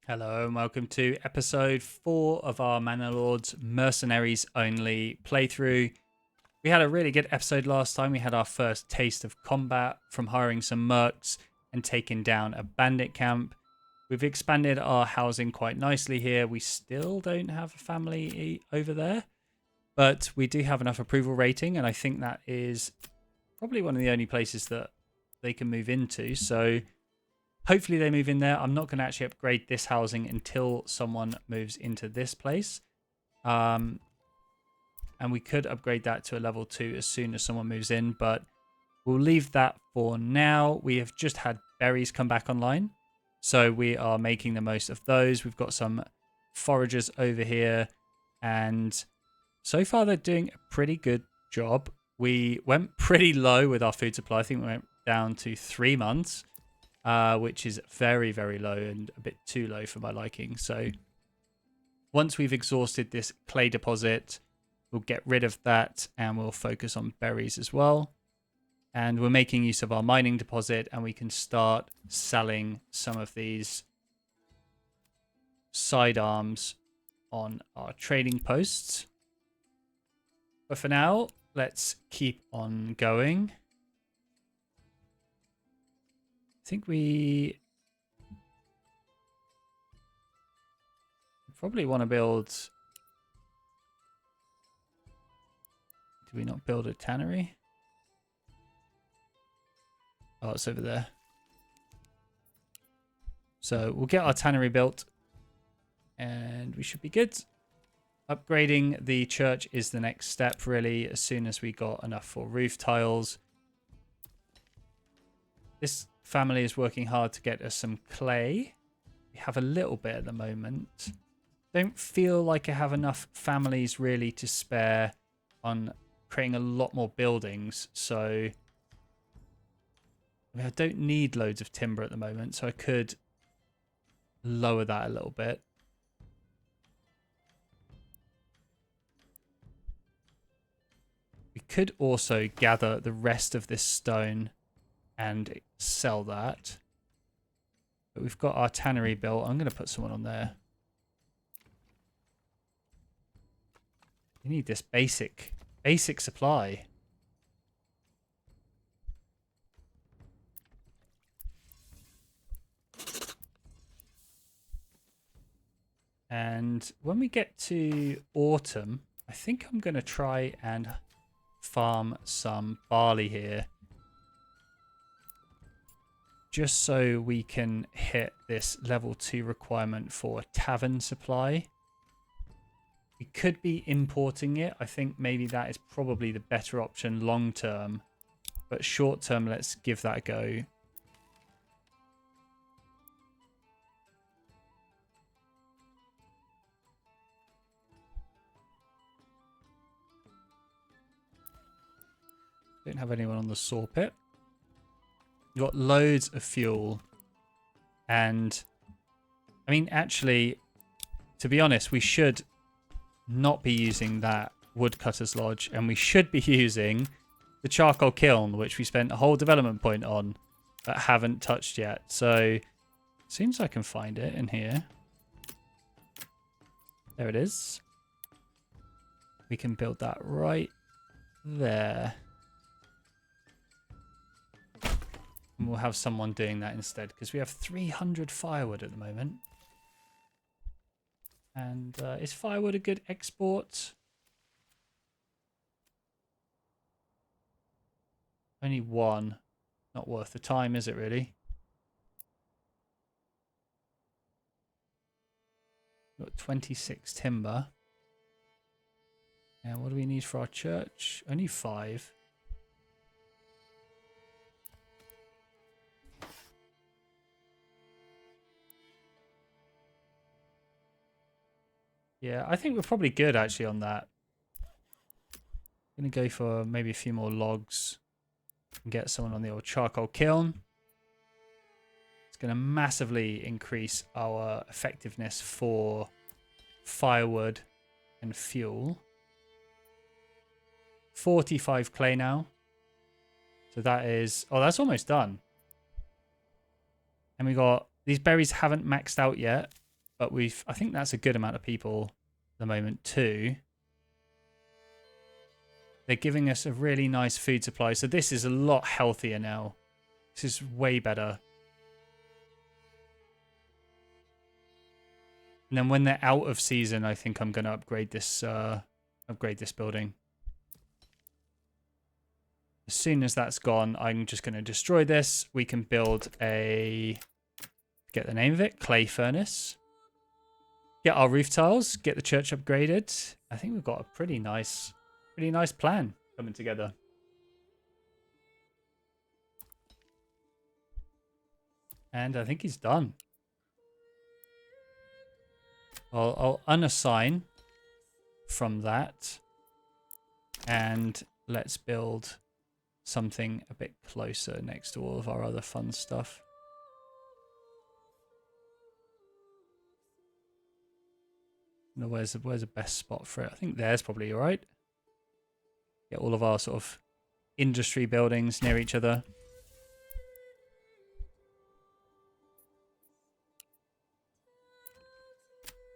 Hello and welcome to episode 4 of our Manor Lords Mercenaries only playthrough. We had a really good episode last time. We had our first taste of combat from hiring some mercs and taking down a bandit camp. We've expanded our housing quite nicely here. We still don't have a family over there, but we do have enough approval rating, and I think that is probably one of the only places that they can move into. So hopefully they move in there. I'm not going to actually upgrade this housing until someone moves into this place. And we could upgrade that to a level 2 as soon as someone moves in, but we'll leave that for now. We have just had berries come back online, so we are making the most of those. We've got some foragers over here, and so far they're doing a pretty good job. We went pretty low with our food supply. I think we went down to 3 months. Which is very, very low and a bit too low for my liking. So once we've exhausted this clay deposit, we'll get rid of that and we'll focus on berries as well. And we're making use of our mining deposit, and we can start selling some of these sidearms on our trading posts. But for now, let's keep on going. I think we probably want to build... Do we not build a tannery? Oh, it's over there. So we'll get our tannery built and we should be good. Upgrading the church is the next step, really, as soon as we got enough for roof tiles. This family is working hard to get us some clay. We have a little bit at the moment. Don't feel like I have enough families really to spare on creating a lot more buildings. So I don't need loads of timber at the moment, so I could lower that a little bit. We could also gather the rest of this stone and sell that. But we've got our tannery built. I'm going to put someone on there. We need this basic supply. And when we get to autumn, I think I'm going to try and farm some barley here, just so we can hit this level 2 requirement for tavern supply. We could be importing it. I think maybe that is probably the better option long term. But short term, let's give that a go. Don't have anyone on the saw pit. You've got loads of fuel. And I mean, actually, to be honest, we should not be using that woodcutter's lodge, and we should be using the charcoal kiln, which we spent a whole development point on but haven't touched yet. So as soon as I can find it in here, there it is. We can build that right there. And we'll have someone doing that instead, because we have 300 firewood at the moment. And is firewood a good export? Only one. Not worth the time, is it really? We've got 26 timber. And what do we need for our church? Only 5. Yeah, I think we're probably good actually on that. I'm going to go for maybe a few more logs and get someone on the old charcoal kiln. It's going to massively increase our effectiveness for firewood and fuel. 45 clay now. So that is... Oh, that's almost done. And we got... These berries haven't maxed out yet. but I think that's a good amount of people at the moment too. They're giving us a really nice food supply. So this is a lot healthier now. This is way better. And then when they're out of season, I think I'm going to upgrade this building. As soon as that's gone, I'm just going to destroy this. We can build a, get the name of it, clay furnace. Get our roof tiles, get the church upgraded. I think we've got a pretty nice plan coming together. And I think he's done. I'll unassign from that. And let's build something a bit closer next to all of our other fun stuff. Now, where's the best spot for it? I think there's probably all right. Get all of our sort of industry buildings near each other.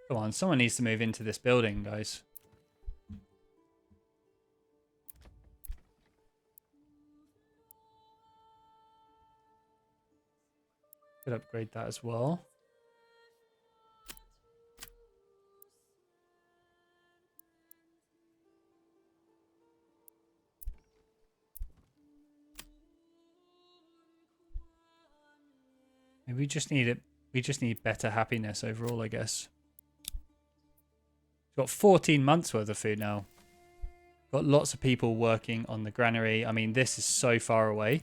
Come on, someone needs to move into this building, guys. Could upgrade that as well. We just need it. We just need better happiness overall, I guess. Got 14 months worth of food now. Got lots of people working on the granary. I mean, this is so far away.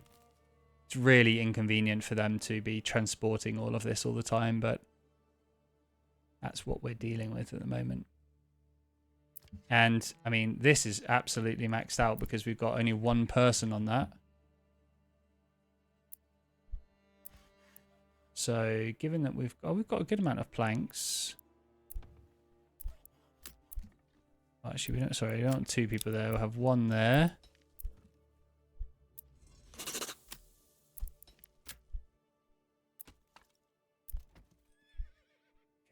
It's really inconvenient for them to be transporting all of this all the time, but that's what we're dealing with at the moment. And I mean, this is absolutely maxed out because we've got only one person on that. So given that we've got a good amount of planks. Actually, we don't want two people there. We'll have one there.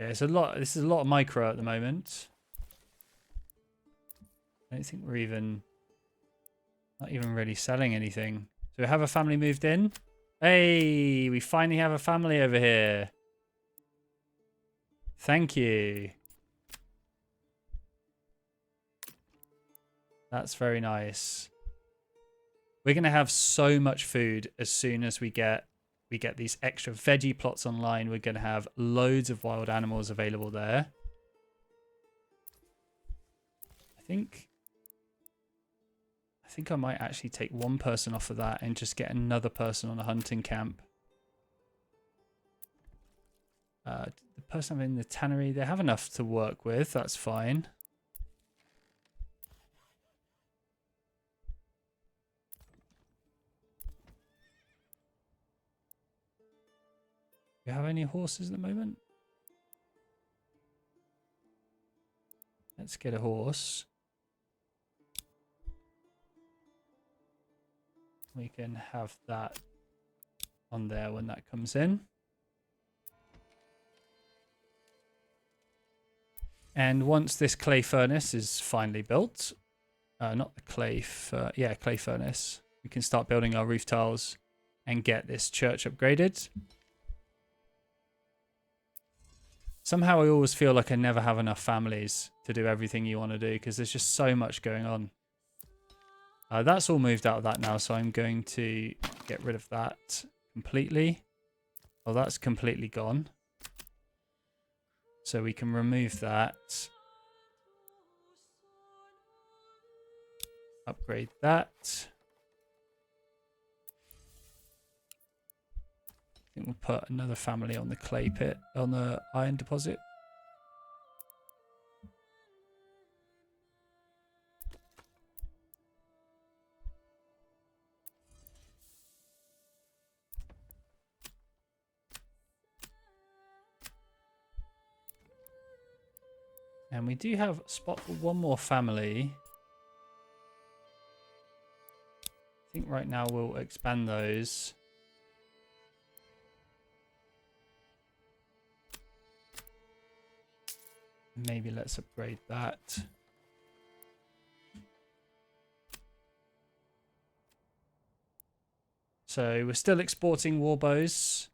Okay, it's a lot. This is a lot of micro at the moment. I don't think we're not even really selling anything. So we have a family moved in. Hey, we finally have a family over here. Thank you. That's very nice. We're going to have so much food as soon as we get these extra veggie plots online. We're going to have loads of wild animals available there. I think I might actually take one person off of that and just get another person on a hunting camp. The person in the tannery, they have enough to work with. That's fine. Do you have any horses at the moment? Let's get a horse. We can have that on there when that comes in. And once this clay furnace is finally built, not the clay furnace, we can start building our roof tiles and get this church upgraded. Somehow I always feel like I never have enough families to do everything you want to do because there's just so much going on. That's all moved out of that now, so I'm going to get rid of that completely. Oh, that's completely gone. So we can remove that. Upgrade that. I think we'll put another family on the clay pit, on the iron deposit. And we do have a spot for one more family. I think right now we'll expand those. Maybe let's upgrade that. So we're still exporting warbows.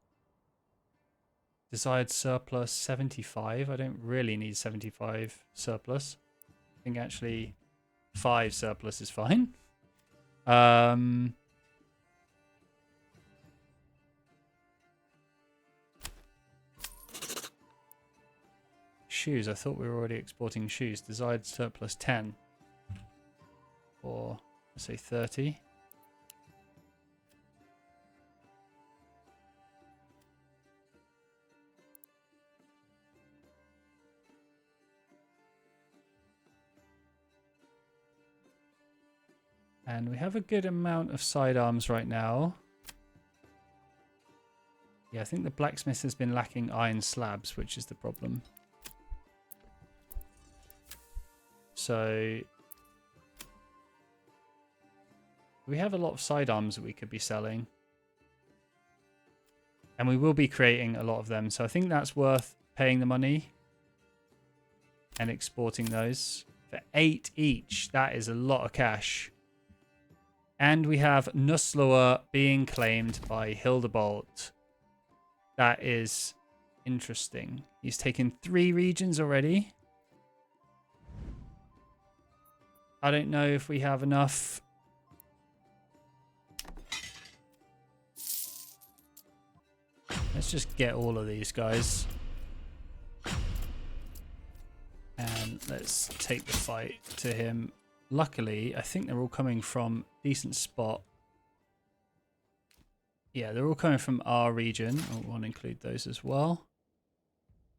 Desired surplus 75. I don't really need 75 surplus. I think actually 5 surplus is fine. Shoes. I thought we were already exporting shoes. Desired surplus 10. Or let's say 30. And we have a good amount of sidearms right now. Yeah, I think the blacksmith has been lacking iron slabs, which is the problem. So we have a lot of sidearms that we could be selling. And we will be creating a lot of them. So I think that's worth paying the money and exporting those. For 8 each, that is a lot of cash. And we have Nuslauer being claimed by Hildebolt. That is interesting. He's taken 3 regions already. I don't know if we have enough. Let's just get all of these guys. And let's take the fight to him. Luckily, I think they're all coming from a decent spot. Yeah, they're all coming from our region. I want to include those as well.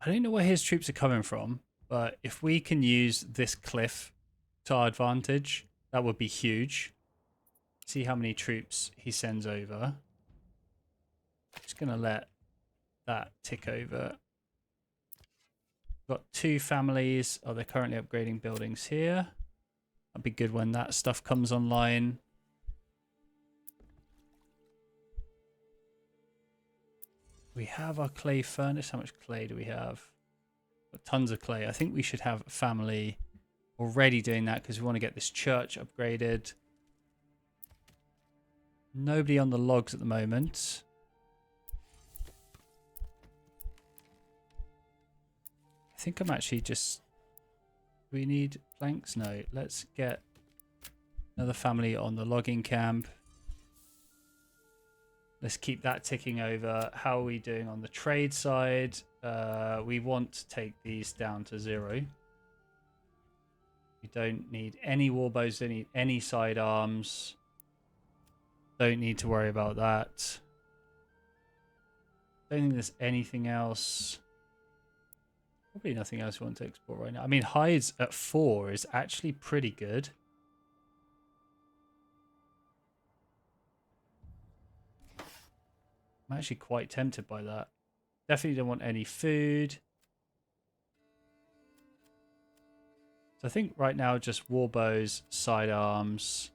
I don't know where his troops are coming from, but if we can use this cliff to our advantage, that would be huge. See how many troops he sends over. Just going to let that tick over. Got 2 families. Oh, they're currently upgrading buildings here. That'd be good when that stuff comes online. We have our clay furnace. How much clay do we have? Got tons of clay. I think we should have a family already doing that because we want to get this church upgraded. Nobody on the logs at the moment. I think I'm actually just... We need planks? No. Let's get another family on the logging camp. Let's keep that ticking over. How are we doing on the trade side? We want to take these down to 0. We don't need any warbows. Don't need any sidearms. Don't need to worry about that. Don't think there's anything else. Probably nothing else we want to export right now. I mean, hides at 4 is actually pretty good. I'm actually quite tempted by that. Definitely don't want any food. So I think right now just warbows, sidearms,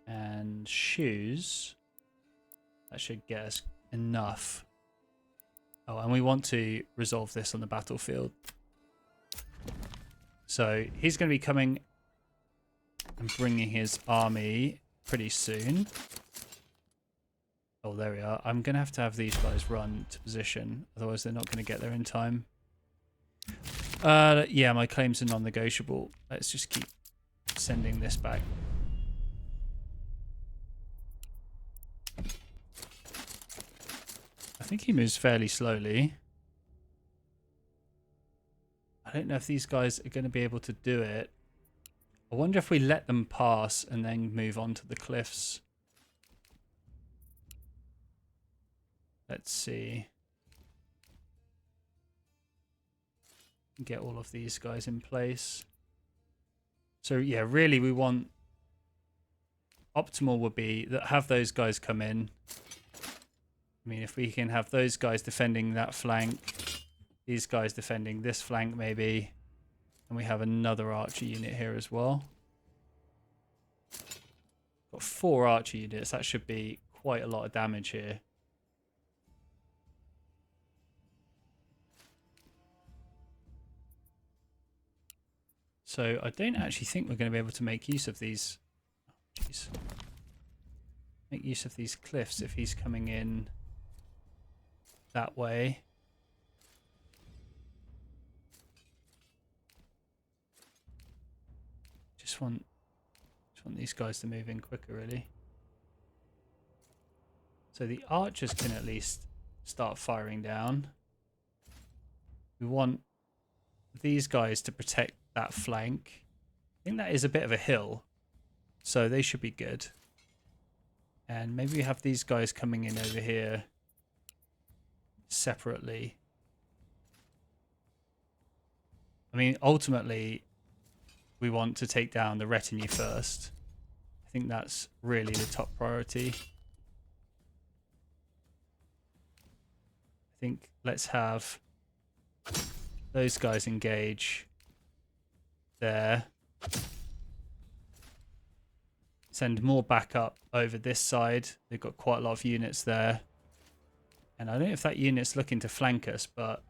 and shoes. That should get us enough. Oh, and we want to resolve this on the battlefield. So he's going to be coming and bringing his army pretty soon. Oh, there we are. I'm going to have these guys run to position. Otherwise, they're not going to get there in time. Yeah, my claims are non-negotiable. Let's just keep sending this back. I think he moves fairly slowly. I don't know if these guys are going to be able to do it. I wonder if we let them pass and then move on to the cliffs. Let's see. Get all of these guys in place. So yeah, really we want... Optimal would be that have those guys come in. I mean, if we can have those guys defending that flank, these guys defending this flank maybe, and we have another archer unit here as well. Got 4 archer units. That should be quite a lot of damage here. So I don't actually think we're going to be able to make use of these. Jeez. Make use of these cliffs if he's coming in that way. Just want these guys to move in quicker, really. So the archers can at least start firing down. We want these guys to protect that flank. I think that is a bit of a hill, so they should be good. And maybe we have these guys coming in over here separately. I mean, ultimately, we want to take down the retinue first. I think that's really the top priority. I think let's have those guys engage there. Send more backup over this side. They've got quite a lot of units there. And I don't know if that unit's looking to flank us, but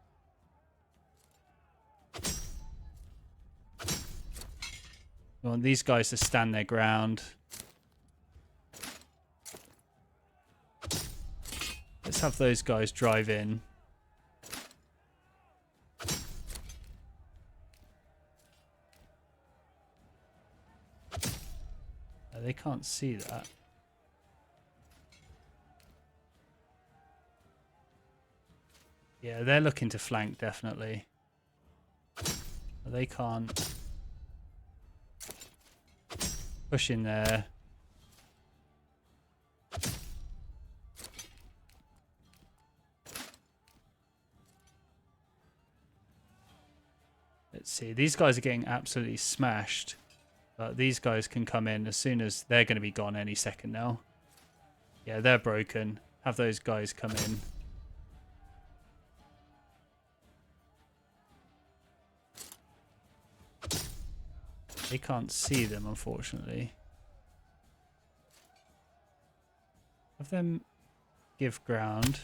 we want these guys to stand their ground. Let's have those guys drive in. They can't see that. Yeah, they're looking to flank, definitely. They can't push in there. Let's see. These guys are getting absolutely smashed. But these guys can come in as soon as they're going to be gone any second now. Yeah, they're broken. Have those guys come in. They can't see them, unfortunately. Have them give ground.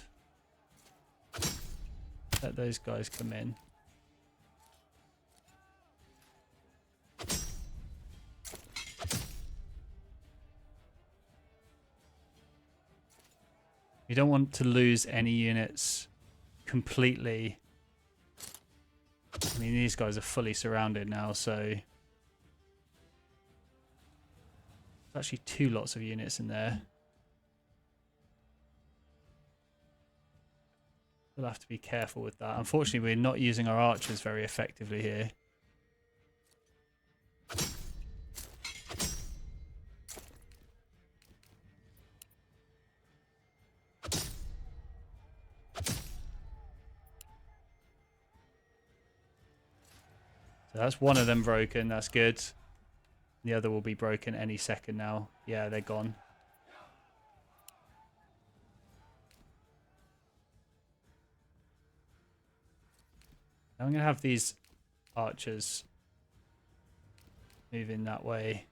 Let those guys come in. You don't want to lose any units completely. I mean, these guys are fully surrounded now, so there's actually 2 lots of units in there. We'll have to be careful with that. Unfortunately, we're not using our archers very effectively here. So that's one of them broken. That's good. The other will be broken any second now. Yeah, they're gone. I'm going to have these archers move in that way.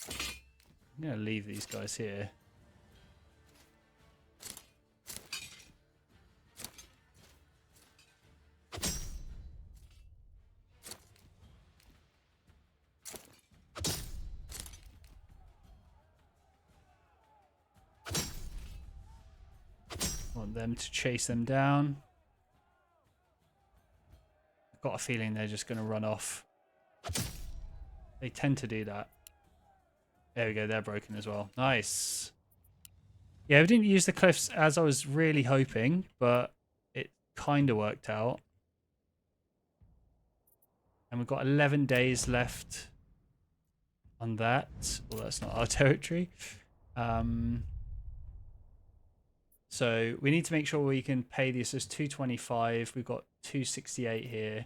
I'm going to leave these guys here. Want them to chase them down. I've got a feeling they're just going to run off. They tend to do that. There we go, they're broken as well. Nice. Yeah, we didn't use the cliffs as I was really hoping, but it kind of worked out. And we've got 11 days left on that. Well, that's not our territory. So we need to make sure we can pay this as 225. We've got 268 here.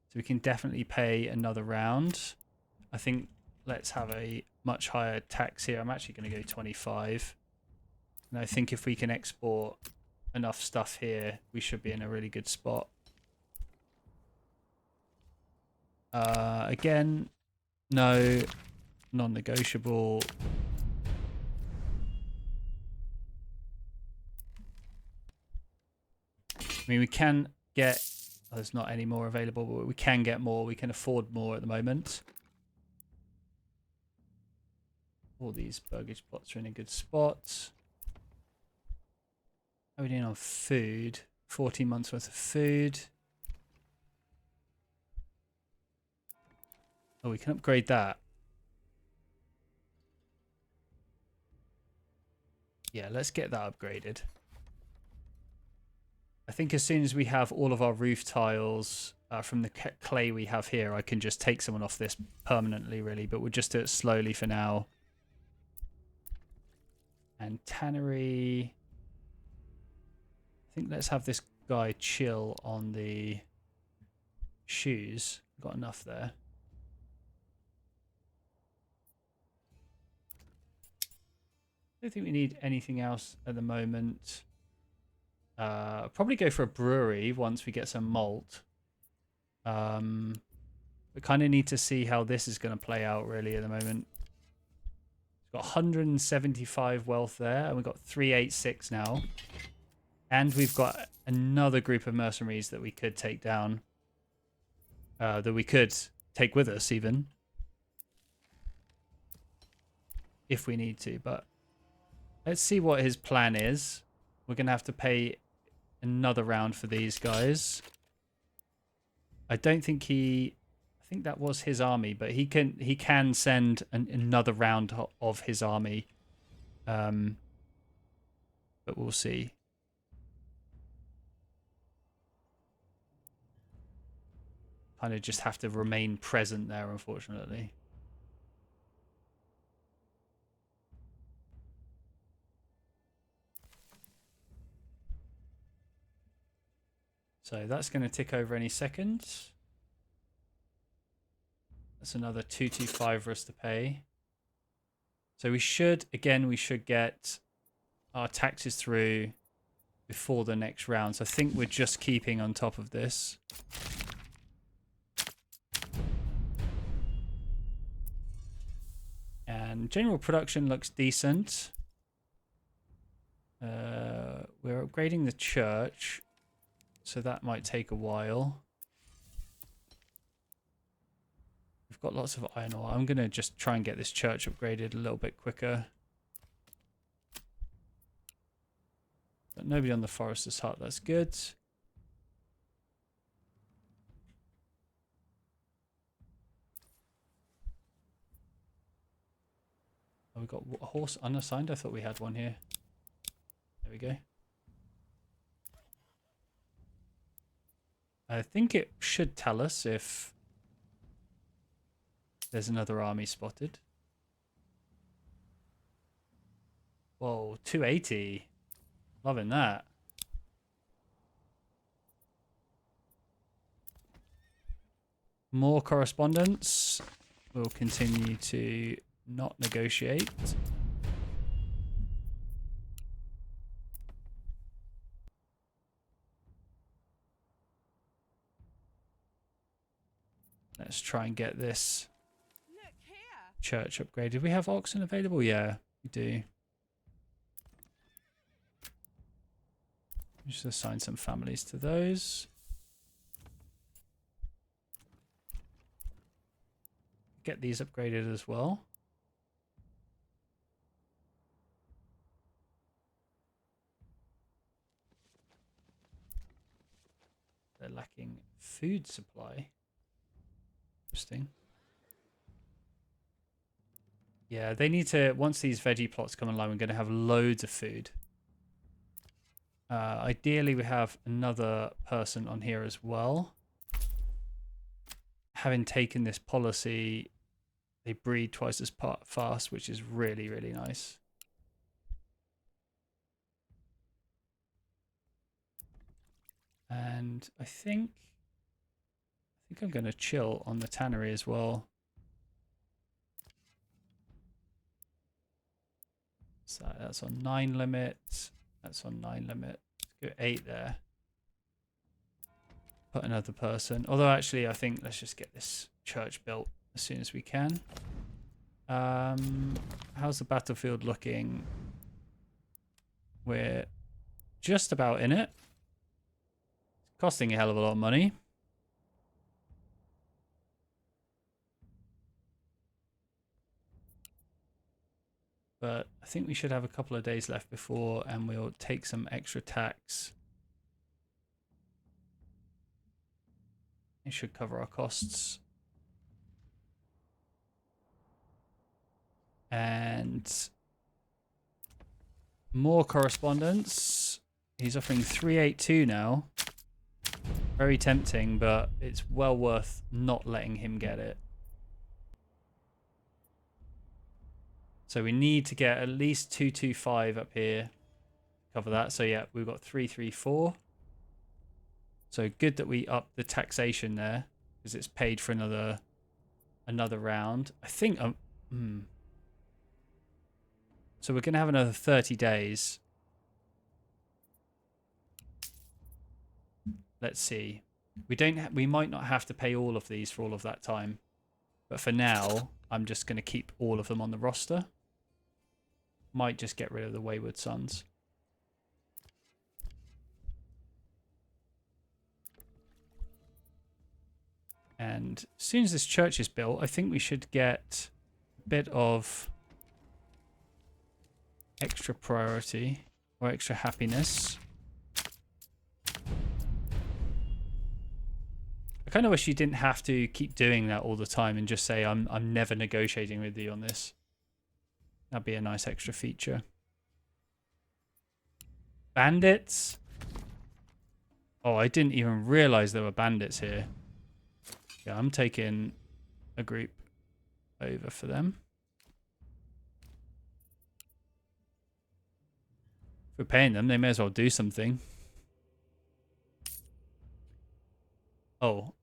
So we can definitely pay another round. I think let's have a much higher tax here. I'm actually going to go 25. And I think if we can export enough stuff here, we should be in a really good spot. Again, no, non-negotiable. I mean, we can get There's not any more available, but we can get more. We can afford more at the moment. All these burgage plots are in a good spot. How are we doing on food? 14 months worth of food. Oh, we can upgrade that. Yeah, let's get that upgraded. I think as soon as we have all of our roof tiles from the clay we have here, I can just take someone off this permanently, really. But we'll just do it slowly for now. And tannery. I think let's have this guy chill on the shoes. Got enough there. I don't think we need anything else at the moment. Probably go for a brewery once we get some malt. We kind of need to see how this is going to play out really at the moment. We've got 175 wealth there, and we've got 386 now. And we've got another group of mercenaries that we could take down. That we could take with us even. If we need to, but let's see what his plan is. We're going to have to pay another round for these guys. I don't think I think that was his army, but he can send another round of his army. But we'll see. Kind of just have to remain present there, unfortunately. So that's going to tick over any second. That's another 225 for us to pay. So we should get our taxes through before the next round. So I think we're just keeping on top of this. And general production looks decent. We're upgrading the church. So that might take a while. We've got lots of iron ore. I'm going to just try and get this church upgraded a little bit quicker. But nobody on the forester's hut. That's good. Oh, we've got a horse unassigned. I thought we had one here. There we go. I think it should tell us if there's another army spotted. Whoa, 280. Loving that. More correspondence. We'll continue to not negotiate. Let's try and get this church upgraded. We have oxen available? Yeah, we do. Just assign some families to those. Get these upgraded as well. They're lacking food supply. Interesting. Yeah, they need to, once these veggie plots come online, we're going to have loads of food. Ideally, we have another person on here as well. Having taken this policy, they breed twice as fast, which is really, really nice. And I think I'm going to chill on the tannery as well. So that's on 9 limit. That's on 9 limit. Let's go 8 there. Put another person. Although actually, I think let's just get this church built as soon as we can. How's the battlefield looking? We're just about in it. Costing a hell of a lot of money. But I think we should have a couple of days left before, and we'll take some extra tax. It should cover our costs. And more correspondence. He's offering 382 now. Very tempting, but it's well worth not letting him get it. So we need to get at least 225 up here. Cover that. So yeah, we've got 334. So good that we up the taxation there, because it's paid for another round. I think so we're going to have another 30 days. Let's see. We might not have to pay all of these for all of that time. But for now, I'm just going to keep all of them on the roster. Might just get rid of the Wayward Sons. And as soon as this church is built, I think we should get a bit of extra priority or extra happiness. I kind of wish you didn't have to keep doing that all the time and just say, I'm never negotiating with you on this. That'd be a nice extra feature. Bandits? Oh, I didn't even realize there were bandits here. Yeah, I'm taking a group over for them. If we're paying them, they may as well do something. Oh.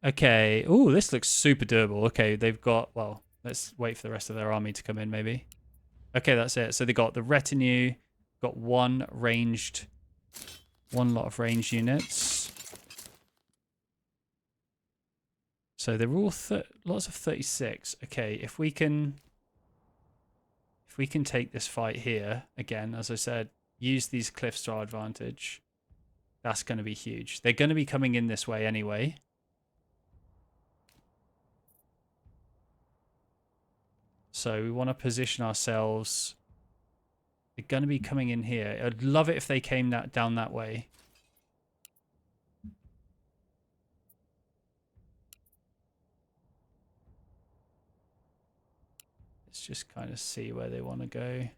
Okay. Oh, this looks super doable. Okay, they've got... Well, let's wait for the rest of their army to come in, maybe. Okay, that's it. So they got the retinue, got one lot of ranged units. So they're all lots of 36. Okay, if we can take this fight here again, as I said, use these cliffs to our advantage. That's going to be huge. They're going to be coming in this way anyway. So we want to position ourselves. They're going to be coming in here. I'd love it if they came down that way. Let's just kind of see where they want to go.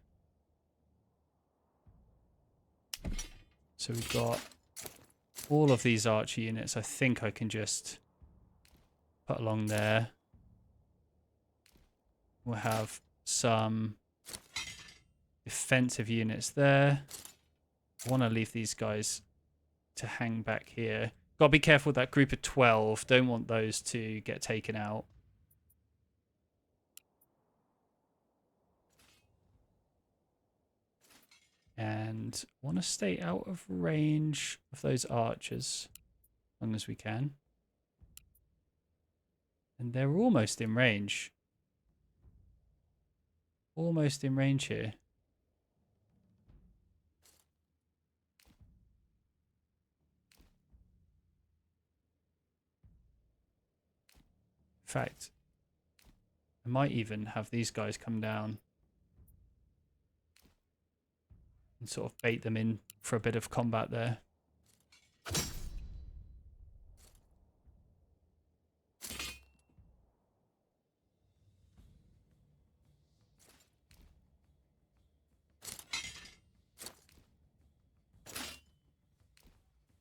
So we've got all of these archer units. I think I can just put along there. We'll have some defensive units there. I want to leave these guys to hang back here. Got to be careful with that group of 12. Don't want those to get taken out. And want to stay out of range of those archers as long as we can. And they're almost in range. Almost in range here. In fact, I might even have these guys come down and sort of bait them in for a bit of combat there.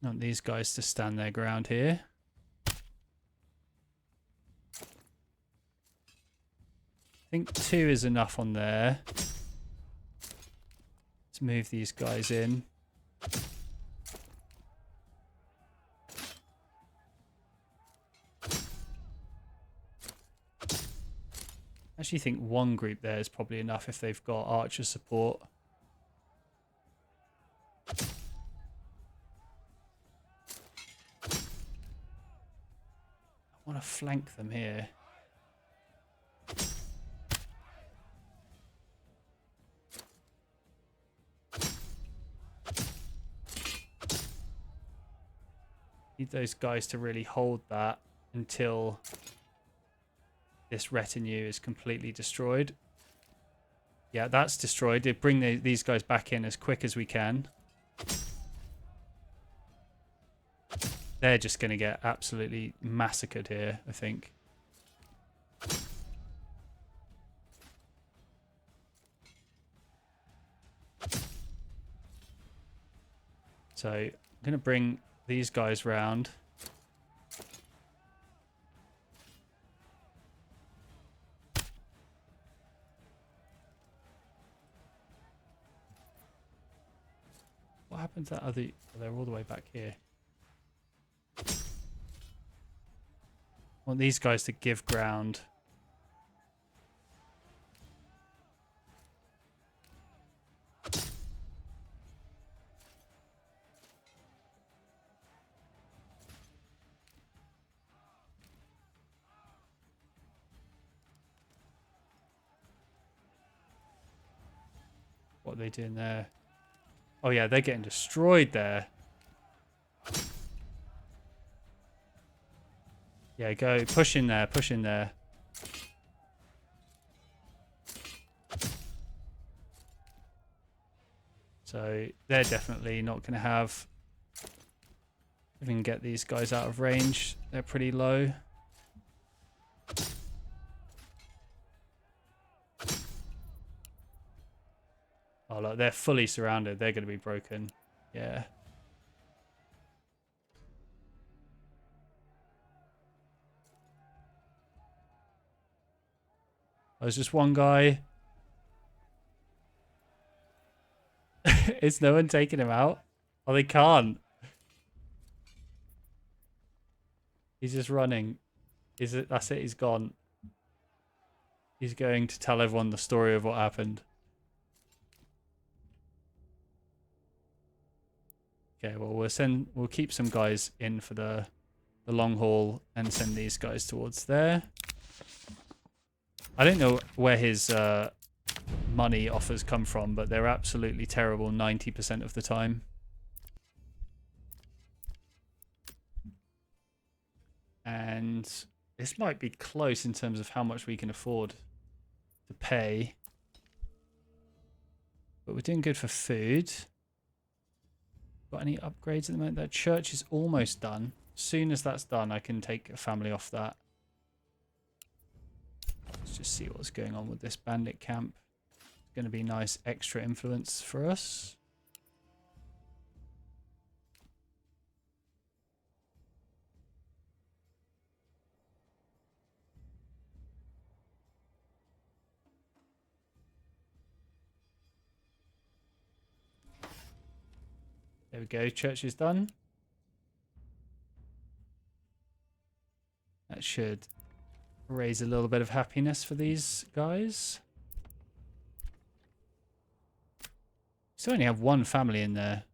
I want these guys to stand their ground here. I think 2 is enough on there. Let's move these guys in. I actually think 1 group there is probably enough if they've got archer support. I want to flank them here. Need those guys to really hold that until this retinue is completely destroyed. Yeah, that's destroyed. Bring these guys back in as quick as we can. They're just going to get absolutely massacred here, I think. So I'm going to bring these guys round. What happened to that other... They're all the way back here. I want these guys to give ground. What are they doing there? Oh yeah, they're getting destroyed there. Yeah, go. Push in there. Push in there. So they're definitely not going to have... If we can get these guys out of range, they're pretty low. Oh, look, they're fully surrounded. They're going to be broken. Yeah. There's just one guy. Is no one taking him out? Oh, they can't. He's just running. Is it? That's it. He's gone. He's going to tell everyone the story of what happened. Okay, well we'll keep some guys in for the long haul and send these guys towards there. I don't know where his money offers come from, but they're absolutely terrible 90% of the time. And this might be close in terms of how much we can afford to pay. But we're doing good for food. Got any upgrades at the moment? That church is almost done. As soon as that's done, I can take a family off that. Let's just see what's going on with this bandit camp. It's going to be nice extra influence for us. There we go, church is done. That should raise a little bit of happiness for these guys. Still only have one family in there.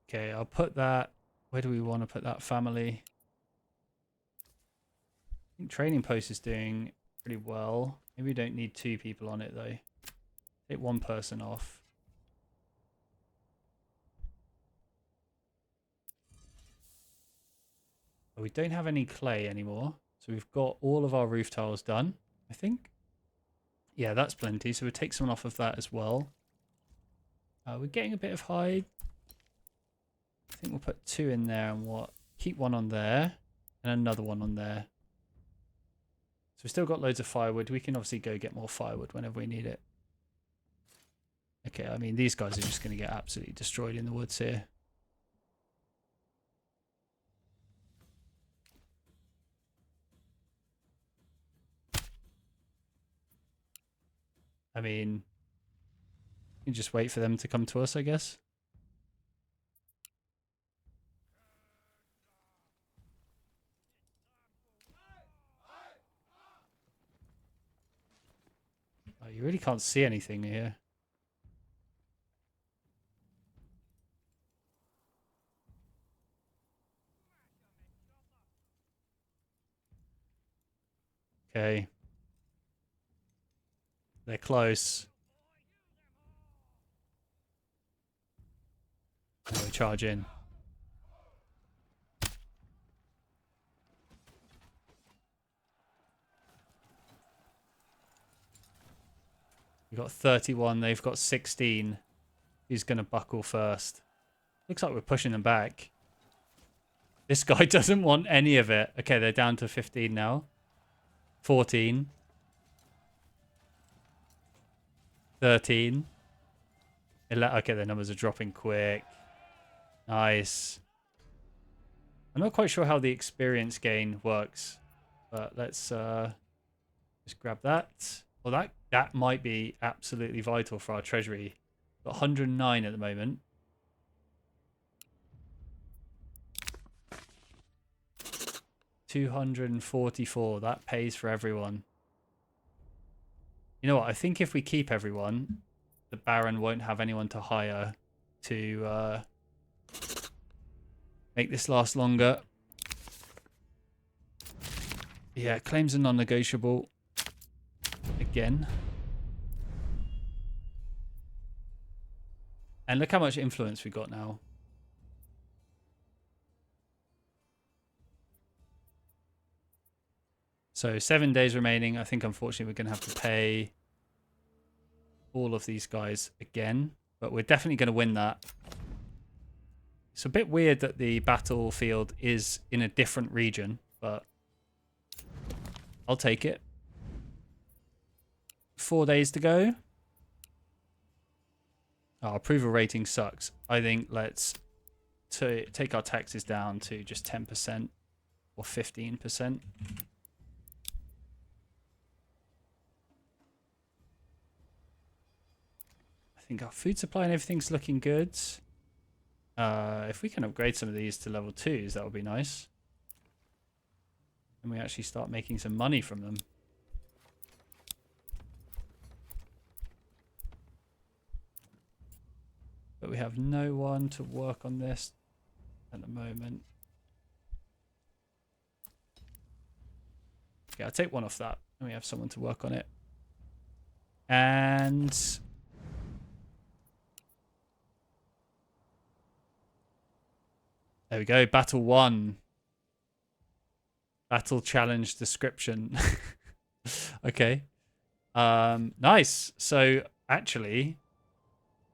Okay, I'll put that... Where do we want to put that family? I think Training Post is doing pretty well. Maybe we don't need 2 people on it, though. Take 1 person off. We don't have any clay anymore. So we've got all of our roof tiles done, I think. Yeah, that's plenty. So we'll take someone off of that as well. We're getting a bit of hide. I think we'll put 2 in there and what? Keep 1 on there and another 1 on there. So we've still got loads of firewood. We can obviously go get more firewood whenever we need it. Okay, I mean, these guys are just going to get absolutely destroyed in the woods here. I mean, you can just wait for them to come to us, I guess. Oh, you really can't see anything here. Okay. They're close. Now we charge in. We've got 31. They've got 16. Who's going to buckle first? Looks like we're pushing them back. This guy doesn't want any of it. Okay, they're down to 15 now. 14. 13. Okay, their numbers are dropping quick. Nice. I'm not quite sure how the experience gain works, but let's just grab that. Well, that might be absolutely vital for our treasury. Got 109 at the moment. $244. That pays for everyone. You know what? I think if we keep everyone, the Baron won't have anyone to hire to make this last longer. Yeah, claims are non-negotiable. Again. And look how much influence we got now. So 7 days remaining. I think unfortunately we're going to have to pay all of these guys again. But we're definitely going to win that. It's a bit weird that the battlefield is in a different region, but I'll take it. 4 days to go. Our approval rating sucks. I think let's take our taxes down to just 10% or 15%. I think our food supply and everything's looking good. If we can upgrade some of these to level 2s, that would be nice. And we actually start making some money from them. But we have no one to work on this at the moment. Okay, I'll take one off that. And we have someone to work on it. And there we go. Battle 1. Battle challenge description. Okay. Nice. So actually,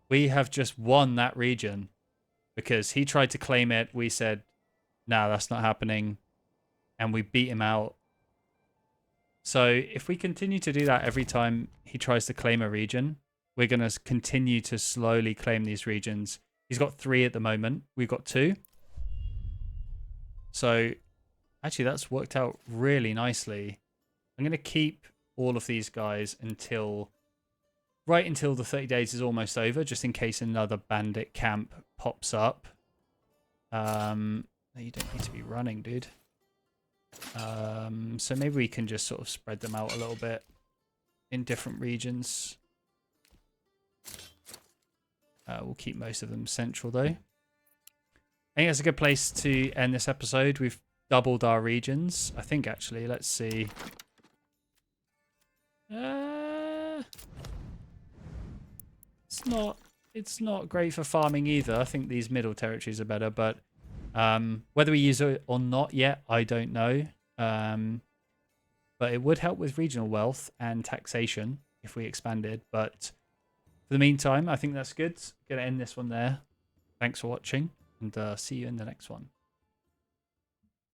we have just won that region because he tried to claim it. We said, no, that's not happening. And we beat him out. So if we continue to do that every time he tries to claim a region, we're going to continue to slowly claim these regions. He's got 3 at the moment. We've got 2. So actually that's worked out really nicely. I'm going to keep all of these guys until the 30 days is almost over, just in case another bandit camp pops up. You don't need to be running, dude. So maybe we can just sort of spread them out a little bit in different regions. We'll keep most of them central, though. I think that's a good place to end this episode. We've doubled our regions. I think, actually, let's see. It's not great for farming either. I think these middle territories are better, but whether we use it or not yet, I don't know. But it would help with regional wealth and taxation if we expanded. But for the meantime, I think that's good. Going to end this one there. Thanks for watching, and see you in the next one.